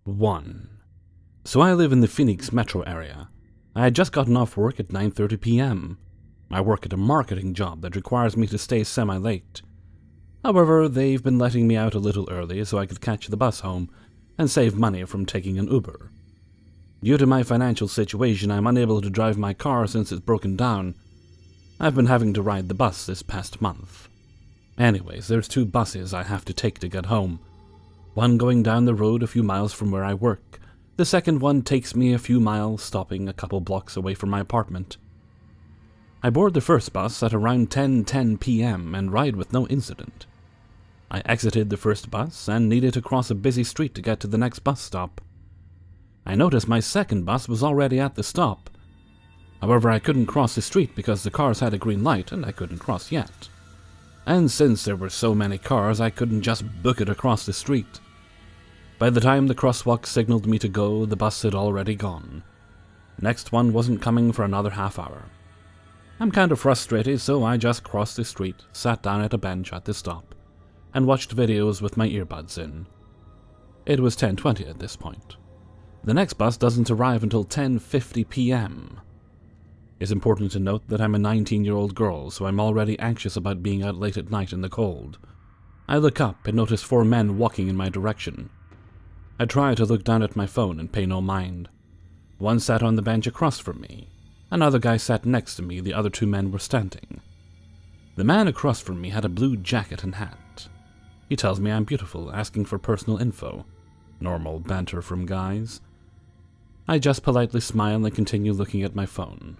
1. So I live in the Phoenix metro area. I had just gotten off work at 9:30 p.m. I work at a marketing job that requires me to stay semi-late. However, they've been letting me out a little early so I could catch the bus home and save money from taking an Uber. Due to my financial situation, I'm unable to drive my car since it's broken down. I've been having to ride the bus this past month. Anyways, there's 2 buses I have to take to get home. One going down the road a few miles from where I work. The second one takes me a few miles, stopping a couple blocks away from my apartment. I board the first bus at around 10:10 p.m. and ride with no incident. I exited the first bus and needed to cross a busy street to get to the next bus stop. I noticed my second bus was already at the stop. However, I couldn't cross the street because the cars had a green light and I couldn't cross yet. And since there were so many cars, I couldn't just book it across the street. By the time the crosswalk signaled me to go, the bus had already gone. Next one wasn't coming for another half hour. I'm kind of frustrated, so I just crossed the street, sat down at a bench at the stop, and watched videos with my earbuds in. It was 10:20 at this point. The next bus doesn't arrive until 10:50 p.m. It's important to note that I'm a 19-year-old girl, so I'm already anxious about being out late at night in the cold. I look up and notice 4 men walking in my direction. I try to look down at my phone and pay no mind. One sat on the bench across from me. Another guy sat next to me, the other 2 men were standing. The man across from me had a blue jacket and hat. He tells me I'm beautiful, asking for personal info. Normal banter from guys. I just politely smile and continue looking at my phone.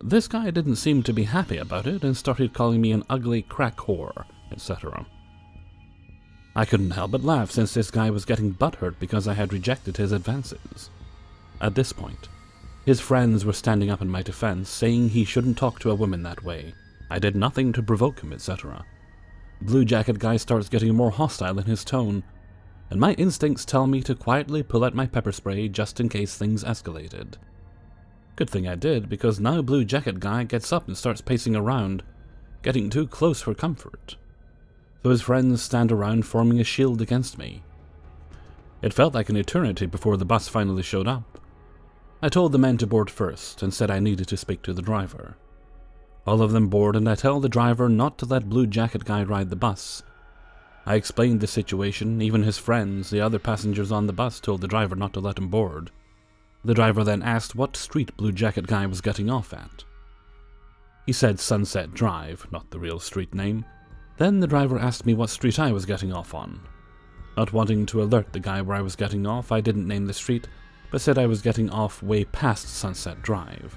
This guy didn't seem to be happy about it and started calling me an ugly crack whore, etc. I couldn't help but laugh since this guy was getting butthurt because I had rejected his advances. At this point, his friends were standing up in my defense, saying he shouldn't talk to a woman that way. I did nothing to provoke him, etc. Blue Jacket guy starts getting more hostile in his tone, and my instincts tell me to quietly pull out my pepper spray just in case things escalated. Good thing I did, because now Blue Jacket guy gets up and starts pacing around, getting too close for comfort. So his friends stand around forming a shield against me. It felt like an eternity before the bus finally showed up. I told the men to board first and said I needed to speak to the driver. All of them board and I tell the driver not to let Blue Jacket guy ride the bus. I explained the situation, even his friends, the other passengers on the bus, told the driver not to let him board. The driver then asked what street Blue Jacket guy was getting off at. He said Sunset Drive, not the real street name. Then the driver asked me what street I was getting off on. Not wanting to alert the guy where I was getting off, I didn't name the street, but said I was getting off way past Sunset Drive.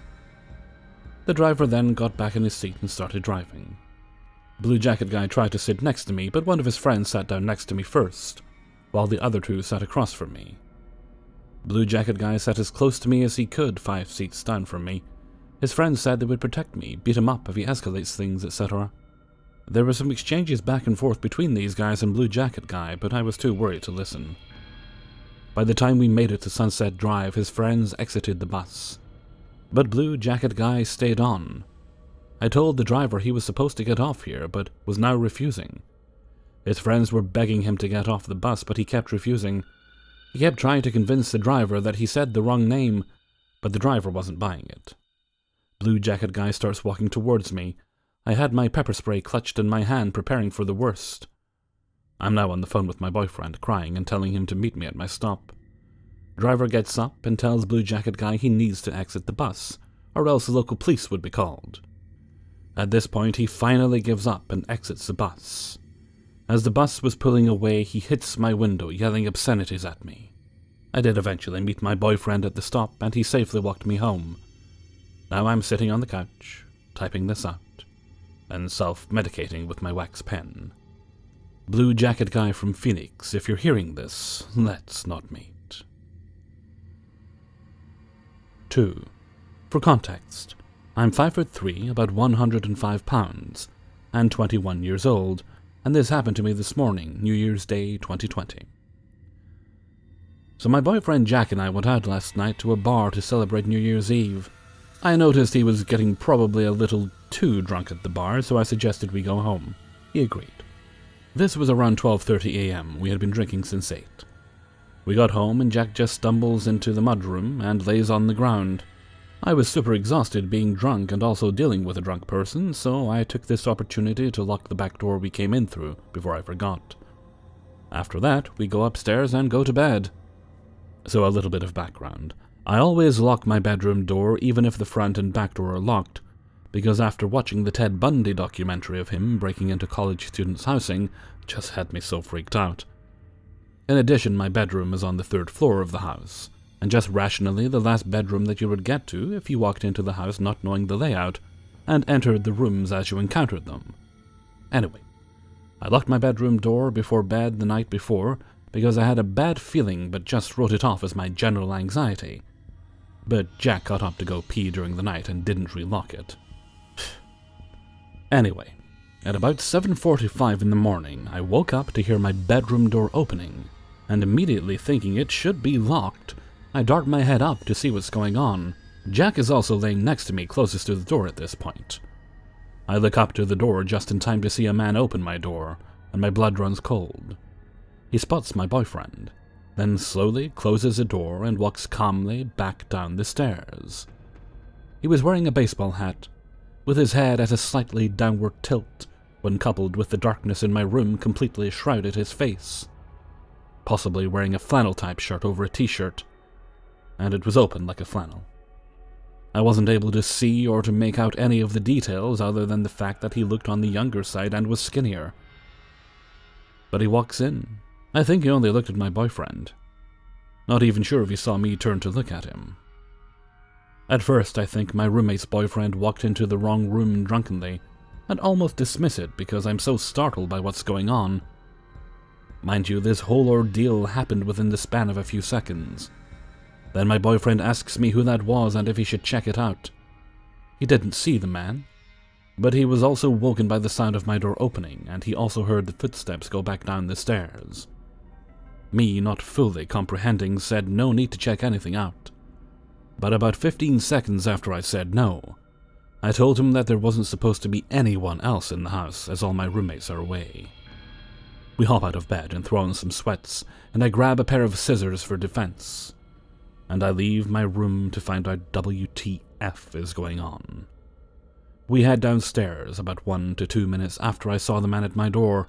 The driver then got back in his seat and started driving. Blue Jacket guy tried to sit next to me, but one of his friends sat down next to me first, while the other 2 sat across from me. Blue Jacket guy sat as close to me as he could, 5 seats down from me. His friends said they would protect me, beat him up if he escalates things, etc. There were some exchanges back and forth between these guys and Blue Jacket guy, but I was too worried to listen. By the time we made it to Sunset Drive, his friends exited the bus. But Blue Jacket guy stayed on. I told the driver he was supposed to get off here, but was now refusing. His friends were begging him to get off the bus, but he kept refusing. He kept trying to convince the driver that he said the wrong name, but the driver wasn't buying it. Blue Jacket guy starts walking towards me. I had my pepper spray clutched in my hand, preparing for the worst. I'm now on the phone with my boyfriend, crying and telling him to meet me at my stop. Driver gets up and tells Blue Jacket guy he needs to exit the bus, or else the local police would be called. At this point, he finally gives up and exits the bus. As the bus was pulling away, he hits my window, yelling obscenities at me. I did eventually meet my boyfriend at the stop, and he safely walked me home. Now I'm sitting on the couch, typing this out, and self-medicating with my wax pen. Blue Jacket guy from Phoenix, if you're hearing this, let's not meet. 2. For context, I'm 5'3", about 105 pounds, and 21 years old, and this happened to me this morning, New Year's Day 2020. So my boyfriend Jack and I went out last night to a bar to celebrate New Year's Eve. I noticed he was getting probably a little too drunk at the bar, so I suggested we go home. He agreed. This was around 12:30 a.m. We had been drinking since 8. We got home and Jack just stumbles into the mudroom and lays on the ground. I was super exhausted being drunk and also dealing with a drunk person, so I took this opportunity to lock the back door we came in through before I forgot. After that, we go upstairs and go to bed. So a little bit of background. I always lock my bedroom door even if the front and back door are locked, because after watching the Ted Bundy documentary of him breaking into college students' housing just had me so freaked out. In addition, my bedroom is on the 3rd floor of the house, and just rationally the last bedroom that you would get to if you walked into the house not knowing the layout, and entered the rooms as you encountered them. Anyway, I locked my bedroom door before bed the night before because I had a bad feeling but just wrote it off as my general anxiety. But Jack got up to go pee during the night and didn't relock it. Anyway, at about 7:45 in the morning, I woke up to hear my bedroom door opening, and immediately thinking it should be locked, I dart my head up to see what's going on. Jack is also laying next to me closest to the door at this point. I look up to the door just in time to see a man open my door, and my blood runs cold. He spots my boyfriend, then slowly closes the door and walks calmly back down the stairs. He was wearing a baseball hat, with his head at a slightly downward tilt, when coupled with the darkness in my room completely shrouded his face. Possibly wearing a flannel-type shirt over a t-shirt, and it was open like a flannel. I wasn't able to see or to make out any of the details other than the fact that he looked on the younger side and was skinnier. But he walks in. I think he only looked at my boyfriend. Not even sure if he saw me turn to look at him. At first, I think my roommate's boyfriend walked into the wrong room drunkenly, and almost dismiss it because I'm so startled by what's going on. Mind you, this whole ordeal happened within the span of a few seconds. Then my boyfriend asks me who that was and if he should check it out. He didn't see the man, but he was also woken by the sound of my door opening, and he also heard the footsteps go back down the stairs. Me, not fully comprehending, said no need to check anything out. But about 15 seconds after I said no, I told him that there wasn't supposed to be anyone else in the house as all my roommates are away. We hop out of bed and throw on some sweats, and I grab a pair of scissors for defense. And I leave my room to find out WTF is going on. We head downstairs about 1 to 2 minutes after I saw the man at my door.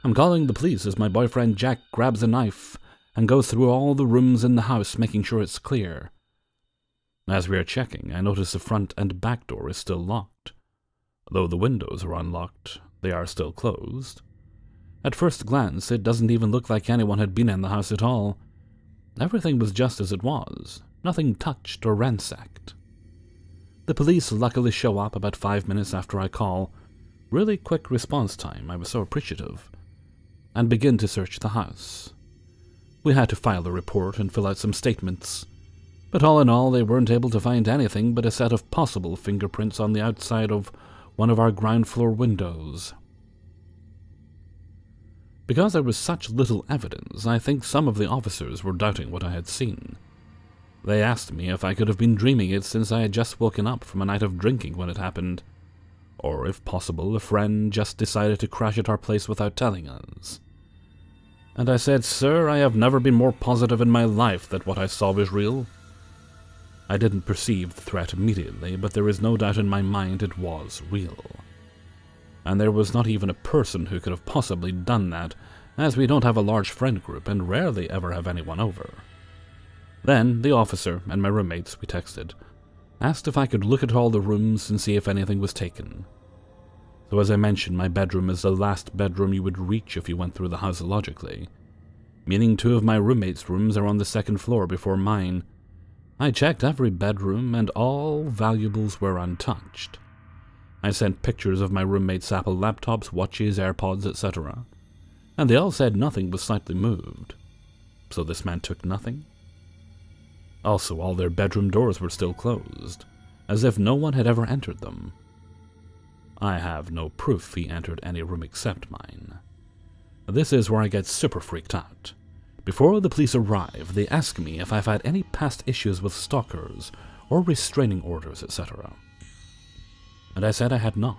I'm calling the police as my boyfriend Jack grabs a knife and goes through all the rooms in the house making sure it's clear. As we are checking, I notice the front and back door is still locked. Though the windows are unlocked, they are still closed. At first glance, it doesn't even look like anyone had been in the house at all. Everything was just as it was, nothing touched or ransacked. The police luckily show up about 5 minutes after I call. Really quick response time, I was so appreciative. And begin to search the house. We had to file a report and fill out some statements. But all in all, they weren't able to find anything but a set of possible fingerprints on the outside of one of our ground floor windows. Because there was such little evidence, I think some of the officers were doubting what I had seen. They asked me if I could have been dreaming it since I had just woken up from a night of drinking when it happened, or if possible a friend just decided to crash at our place without telling us. And I said, "Sir, I have never been more positive in my life that what I saw was real." I didn't perceive the threat immediately, but there is no doubt in my mind it was real. And there was not even a person who could have possibly done that, as we don't have a large friend group and rarely ever have anyone over. Then the officer and my roommates, we texted, asked if I could look at all the rooms and see if anything was taken. So as I mentioned, my bedroom is the last bedroom you would reach if you went through the house logically, meaning 2 of my roommates' rooms are on the 2nd floor before mine. I checked every bedroom and all valuables were untouched. I sent pictures of my roommates' Apple laptops, watches, AirPods, etc. And they all said nothing was slightly moved. So this man took nothing? Also, all their bedroom doors were still closed, as if no one had ever entered them. I have no proof he entered any room except mine. This is where I get super freaked out. Before the police arrive, they ask me if I've had any past issues with stalkers or restraining orders, etc. And I said I had not.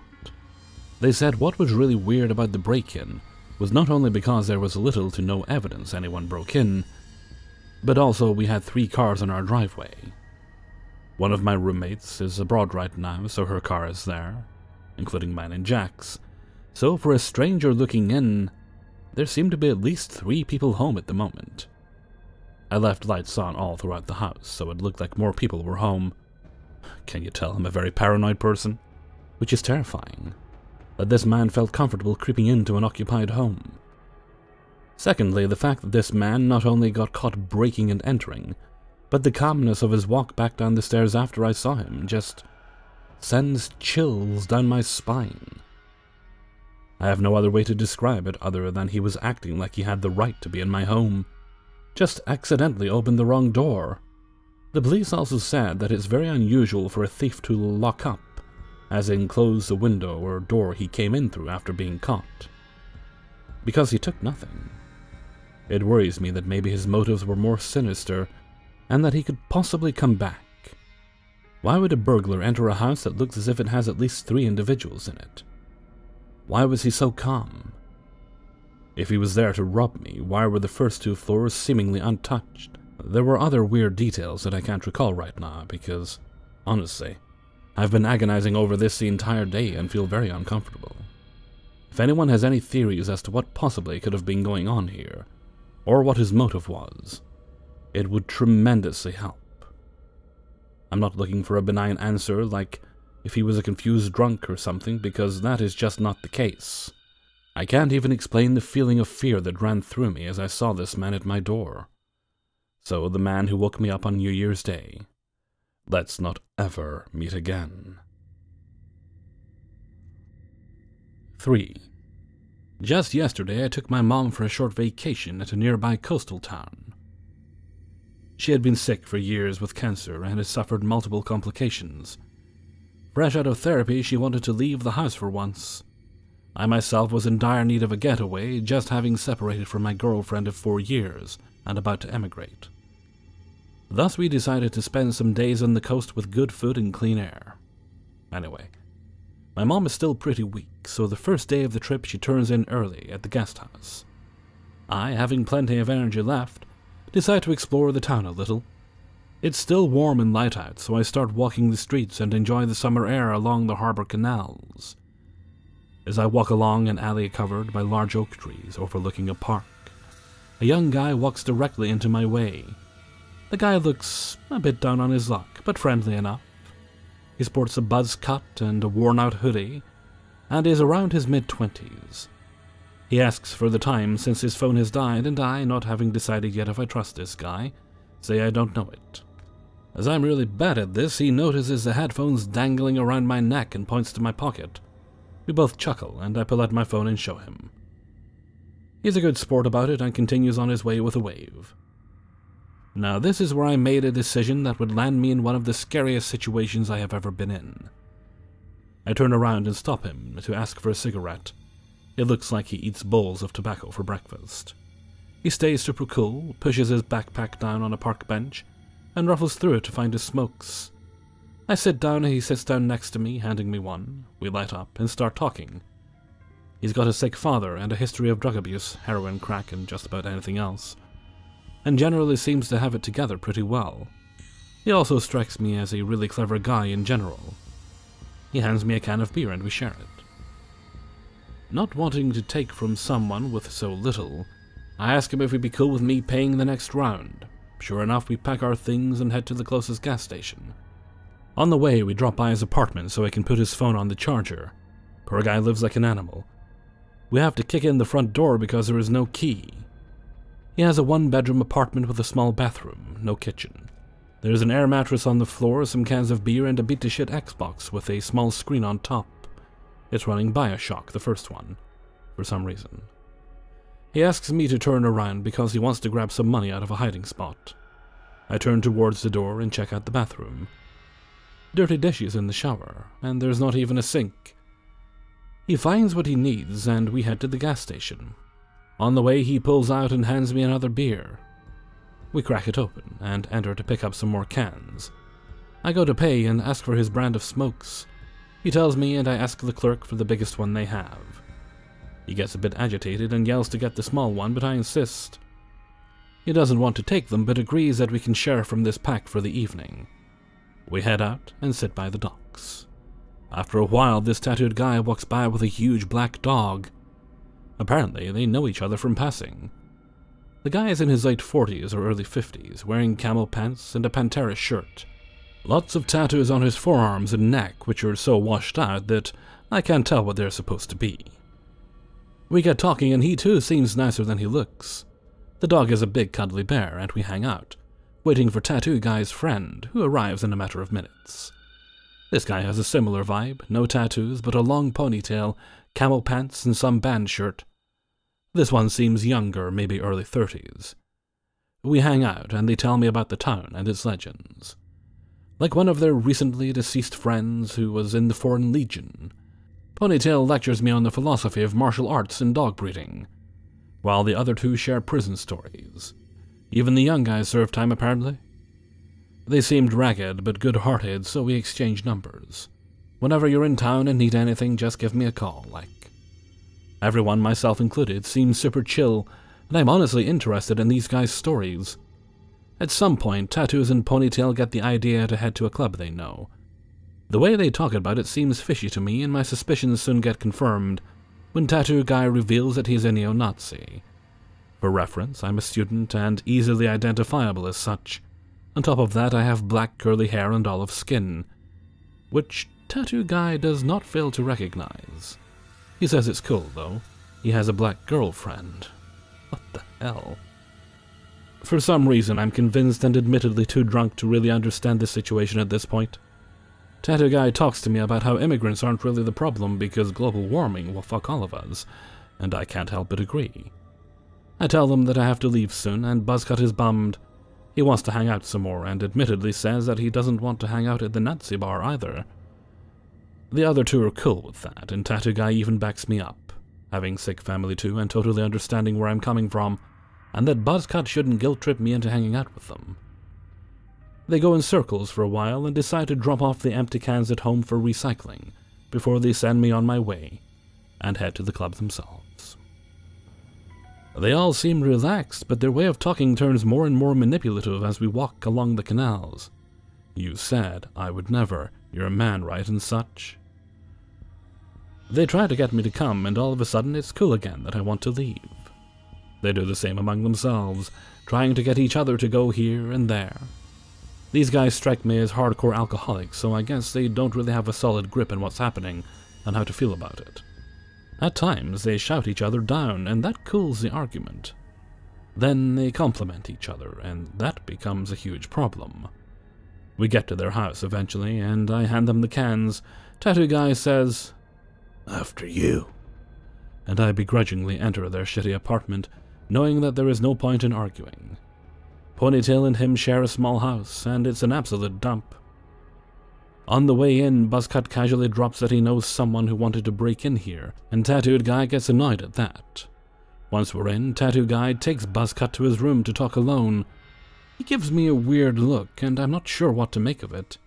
They said what was really weird about the break-in was not only because there was little to no evidence anyone broke in, but also we had 3 cars in our driveway. One of my roommates is abroad right now, so her car is there, including mine and Jack's. So for a stranger looking in, there seemed to be at least 3 people home at the moment. I left lights on all throughout the house, so it looked like more people were home. Can you tell I'm a very paranoid person? Which is terrifying, that this man felt comfortable creeping into an occupied home. Secondly, the fact that this man not only got caught breaking and entering, but the calmness of his walk back down the stairs after I saw him just sends chills down my spine. I have no other way to describe it other than he was acting like he had the right to be in my home. Just accidentally opened the wrong door. The police also said that it's very unusual for a thief to lock up, as in close the window or door he came in through after being caught. Because he took nothing. It worries me that maybe his motives were more sinister, and that he could possibly come back. Why would a burglar enter a house that looks as if it has at least 3 individuals in it? Why was he so calm? If he was there to rob me, why were the first 2 floors seemingly untouched? There were other weird details that I can't recall right now because, honestly, I've been agonizing over this the entire day and feel very uncomfortable. If anyone has any theories as to what possibly could have been going on here, or what his motive was, it would tremendously help. I'm not looking for a benign answer like if he was a confused drunk or something, because that is just not the case. I can't even explain the feeling of fear that ran through me as I saw this man at my door. So the man who woke me up on New Year's Day, let's not ever meet again. 3. Just yesterday I took my mom for a short vacation at a nearby coastal town. She had been sick for years with cancer and had suffered multiple complications. Fresh out of therapy, she wanted to leave the house for once. I myself was in dire need of a getaway, just having separated from my girlfriend of 4 years and about to emigrate. Thus we decided to spend some days on the coast with good food and clean air. Anyway, my mom is still pretty weak, so the first day of the trip she turns in early at the guest house. I, having plenty of energy left, decide to explore the town a little. It's still warm and light out, so I start walking the streets and enjoy the summer air along the harbor canals. As I walk along an alley covered by large oak trees overlooking a park, a young guy walks directly into my way. The guy looks a bit down on his luck, but friendly enough. He sports a buzz cut and a worn-out hoodie, and is around his mid-20s. He asks for the time since his phone has died, and I, not having decided yet if I trust this guy, say I don't know it. As I'm really bad at this, he notices the headphones dangling around my neck and points to my pocket. We both chuckle, and I pull out my phone and show him. He's a good sport about it and continues on his way with a wave. Now this is where I made a decision that would land me in one of the scariest situations I have ever been in. I turn around and stop him to ask for a cigarette. It looks like he eats bowls of tobacco for breakfast. He stays super cool, pushes his backpack down on a park bench, and ruffles through it to find his smokes. I sit down and he sits down next to me, handing me one. We light up and start talking. He's got a sick father and a history of drug abuse, heroin, crack, and just about anything else, and generally seems to have it together pretty well. He also strikes me as a really clever guy in general. He hands me a can of beer and we share it. Not wanting to take from someone with so little, I ask him if he'd be cool with me paying the next round. Sure enough, we pack our things and head to the closest gas station. On the way, we drop by his apartment so I can put his phone on the charger. Poor guy lives like an animal. We have to kick in the front door because there is no key. He has a 1-bedroom apartment with a small bathroom, no kitchen. There's an air mattress on the floor, some cans of beer, and a beat-to-shit Xbox with a small screen on top. It's running BioShock, the first one, for some reason. He asks me to turn around because he wants to grab some money out of a hiding spot. I turn towards the door and check out the bathroom. Dirty dishes in the shower, and there's not even a sink. He finds what he needs, and we head to the gas station. On the way, he pulls out and hands me another beer. We crack it open and enter to pick up some more cans. I go to pay and ask for his brand of smokes. He tells me, and I ask the clerk for the biggest one they have. He gets a bit agitated and yells to get the small one, but I insist. He doesn't want to take them, but agrees that we can share from this pack for the evening. We head out and sit by the docks. After a while, this tattooed guy walks by with a huge black dog. Apparently, they know each other from passing. The guy is in his late 40s or early 50s, wearing camel pants and a Pantera shirt. Lots of tattoos on his forearms and neck, which are so washed out that I can't tell what they're supposed to be. We get talking, and he too seems nicer than he looks. The dog is a big cuddly bear, and we hang out, waiting for Tattoo Guy's friend, who arrives in a matter of minutes. This guy has a similar vibe, no tattoos, but a long ponytail, camel pants, and some band shirt. This one seems younger, maybe early 30s. We hang out, and they tell me about the town and its legends. Like one of their recently deceased friends who was in the Foreign Legion, Ponytail lectures me on the philosophy of martial arts and dog breeding, while the other two share prison stories. Even the young guys serve time, apparently. They seemed ragged but good-hearted, so we exchanged numbers. Whenever you're in town and need anything, just give me a call, like. Everyone, myself included, seems super chill, and I'm honestly interested in these guys' stories. At some point, Tattoos and Ponytail get the idea to head to a club they know. The way they talk about it seems fishy to me, and my suspicions soon get confirmed when Tattoo Guy reveals that he's a neo-Nazi. For reference, I'm a student and easily identifiable as such. On top of that, I have black curly hair and olive skin, which Tattoo Guy does not fail to recognize. He says it's cool, though. He has a black girlfriend. What the hell? For some reason, I'm convinced and admittedly too drunk to really understand this situation at this point. Tattoo Guy talks to me about how immigrants aren't really the problem because global warming will fuck all of us, and I can't help but agree. I tell them that I have to leave soon, and Buzzcut is bummed. He wants to hang out some more, and admittedly says that he doesn't want to hang out at the Nazi bar either. The other two are cool with that, and Tattoo Guy even backs me up, having sick family too and totally understanding where I'm coming from, and that Buzzcut shouldn't guilt-trip me into hanging out with them. They go in circles for a while and decide to drop off the empty cans at home for recycling before they send me on my way and head to the club themselves. They all seem relaxed, but their way of talking turns more and more manipulative as we walk along the canals. You said I would never. You're a man, right, and such. They try to get me to come, and all of a sudden it's cool again that I want to leave. They do the same among themselves, trying to get each other to go here and there. These guys strike me as hardcore alcoholics, so I guess they don't really have a solid grip on what's happening and how to feel about it. At times, they shout each other down, and that cools the argument. Then they compliment each other, and that becomes a huge problem. We get to their house eventually, and I hand them the cans. Tattoo Guy says, "After you," and I begrudgingly enter their shitty apartment, knowing that there is no point in arguing. Ponytail and him share a small house, and it's an absolute dump. On the way in, Buzzcut casually drops that he knows someone who wanted to break in here, and Tattooed Guy gets annoyed at that. Once we're in, Tattoo Guy takes Buzzcut to his room to talk alone. He gives me a weird look, and I'm not sure what to make of it.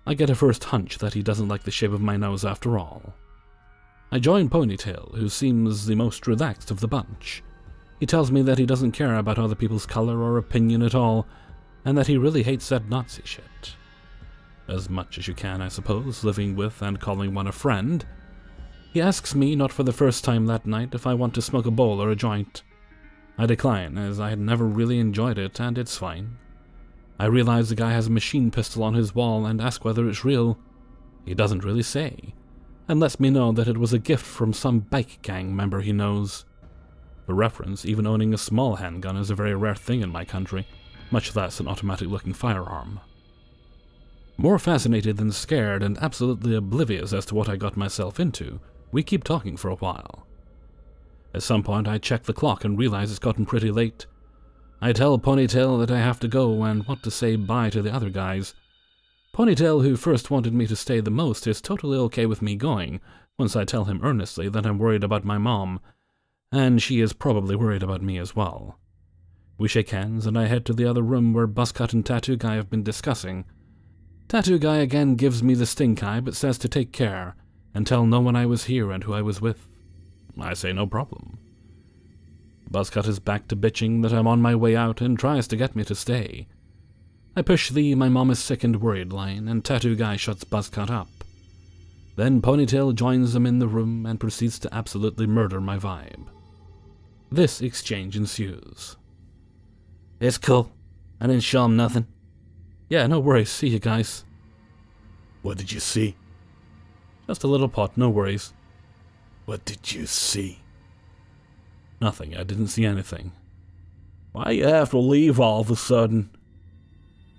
I get a first hunch that he doesn't like the shape of my nose after all. I join Ponytail, who seems the most relaxed of the bunch. He tells me that he doesn't care about other people's color or opinion at all, and that he really hates that Nazi shit. As much as you can, I suppose, living with and calling one a friend. He asks me, not for the first time that night, if I want to smoke a bowl or a joint. I decline, as I had never really enjoyed it, and it's fine. I realize the guy has a machine pistol on his wall and ask whether it's real. He doesn't really say, and lets me know that it was a gift from some bike gang member he knows. For reference, even owning a small handgun is a very rare thing in my country, much less an automatic-looking firearm. More fascinated than scared and absolutely oblivious as to what I got myself into, we keep talking for a while. At some point I check the clock and realize it's gotten pretty late. I tell Ponytail that I have to go and want to say bye to the other guys. Ponytail, who first wanted me to stay the most, is totally okay with me going, once I tell him earnestly that I'm worried about my mom, and she is probably worried about me as well. We shake hands, and I head to the other room where Buzzcut and Tattoo Guy have been discussing. Tattoo Guy again gives me the stink eye, but says to take care, and tell no one I was here and who I was with. I say no problem. Buzzcut is back to bitching that I'm on my way out and tries to get me to stay. I push the "my mom is sick and worried" line, and Tattoo Guy shuts Buzzcut up. Then Ponytail joins them in the room and proceeds to absolutely murder my vibe. This exchange ensues. It's cool. I didn't show him nothing. Yeah, no worries. See you guys. What did you see? Just a little pot, no worries. What did you see? Nothing. I didn't see anything. Why you have to leave all of a sudden?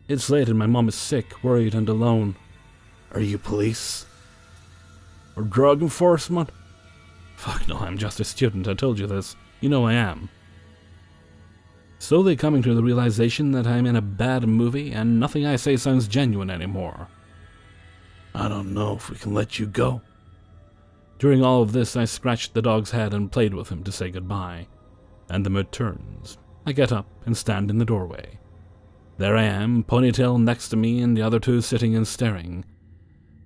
It's late and my mom is sick, worried, and alone. Are you police? Or drug enforcement? Fuck no, I'm just a student. I told you this. You know I am. Slowly coming to the realization that I'm in a bad movie and nothing I say sounds genuine anymore. I don't know if we can let you go. During all of this, I scratched the dog's head and played with him to say goodbye. And the mood turns. I get up and stand in the doorway. There I am, Ponytail next to me and the other two sitting and staring.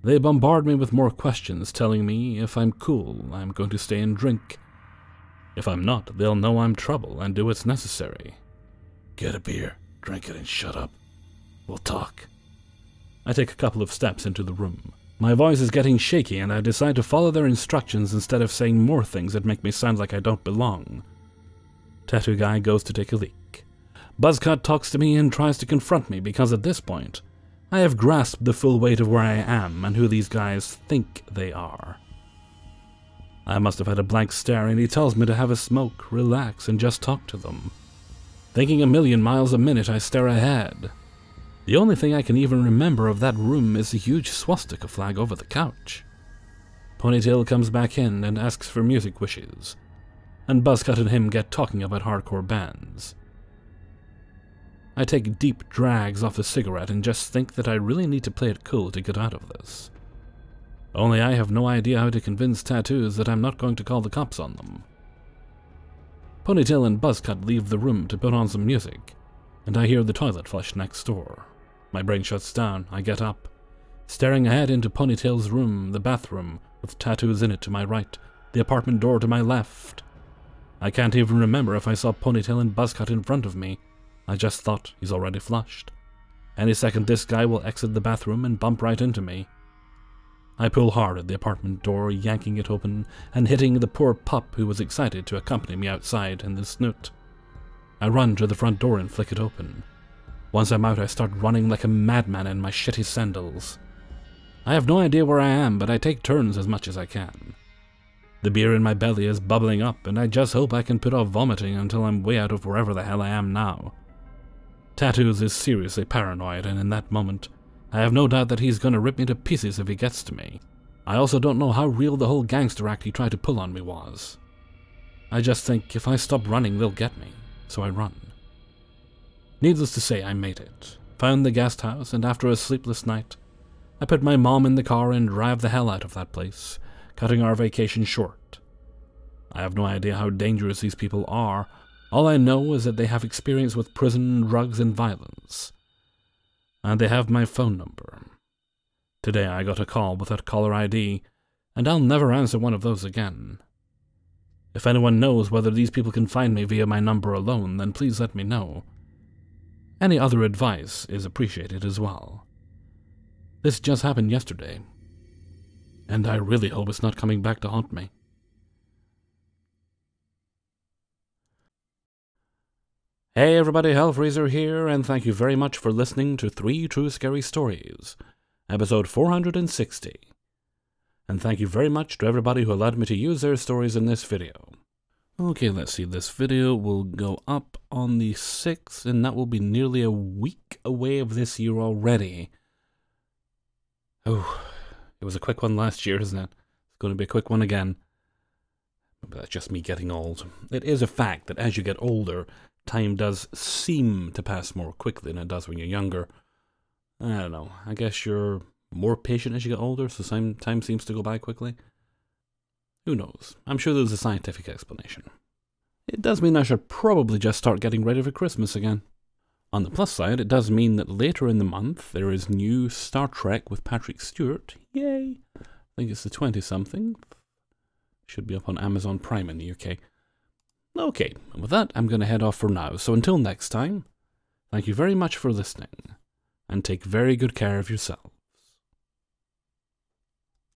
They bombard me with more questions, telling me if I'm cool, I'm going to stay and drink. If I'm not, they'll know I'm trouble and do what's necessary. Get a beer, drink it, and shut up. We'll talk. I take a couple of steps into the room. My voice is getting shaky and I decide to follow their instructions instead of saying more things that make me sound like I don't belong. Tattoo Guy goes to take a leak. Buzzcut talks to me and tries to confront me because at this point, I have grasped the full weight of where I am and who these guys think they are. I must have had a blank stare and he tells me to have a smoke, relax, and just talk to them. Thinking a million miles a minute, I stare ahead. The only thing I can even remember of that room is a huge swastika flag over the couch. Ponytail comes back in and asks for music wishes, and Buzzcut and him get talking about hardcore bands. I take deep drags off the cigarette and just think that I really need to play it cool to get out of this. Only I have no idea how to convince Tattoos that I'm not going to call the cops on them. Ponytail and Buzzcut leave the room to put on some music, and I hear the toilet flush next door. My brain shuts down, I get up, staring ahead into Ponytail's room, the bathroom, with Tattoos in it to my right, the apartment door to my left. I can't even remember if I saw Ponytail and Buzzcut in front of me. I just thought he's already flushed. Any second this guy will exit the bathroom and bump right into me. I pull hard at the apartment door, yanking it open, and hitting the poor pup who was excited to accompany me outside in the snoot. I run to the front door and flick it open. Once I'm out, I start running like a madman in my shitty sandals. I have no idea where I am, but I take turns as much as I can. The beer in my belly is bubbling up, and I just hope I can put off vomiting until I'm way out of wherever the hell I am now. Tattoos is seriously paranoid, and in that moment, I have no doubt that he's gonna rip me to pieces if he gets to me. I also don't know how real the whole gangster act he tried to pull on me was. I just think if I stop running, they'll get me, so I run. Needless to say, I made it, found the guest house, and after a sleepless night, I put my mom in the car and drive the hell out of that place, cutting our vacation short. I have no idea how dangerous these people are. All I know is that they have experience with prison, drugs, and violence. And they have my phone number. Today I got a call without caller ID, and I'll never answer one of those again. If anyone knows whether these people can find me via my number alone, then please let me know. Any other advice is appreciated as well. This just happened yesterday, and I really hope it's not coming back to haunt me. Hey everybody, Hellfreezer here, and thank you very much for listening to 3 True Scary Stories, episode 460. And thank you very much to everybody who allowed me to use their stories in this video. Okay, let's see, this video will go up on the 6th, and that will be nearly a week away of this year already. Oh, it was a quick one last year, isn't it? It's going to be a quick one again. But that's just me getting old. It is a fact that as you get older, time does seem to pass more quickly than it does when you're younger. I don't know, I guess you're more patient as you get older, so time seems to go by quickly. Who knows? I'm sure there's a scientific explanation. It does mean I should probably just start getting ready for Christmas again. On the plus side, it does mean that later in the month there is new Star Trek with Patrick Stewart. Yay! I think it's the 20-something. Should be up on Amazon Prime in the UK. Okay, and with that, I'm going to head off for now. So until next time, thank you very much for listening, and take very good care of yourself.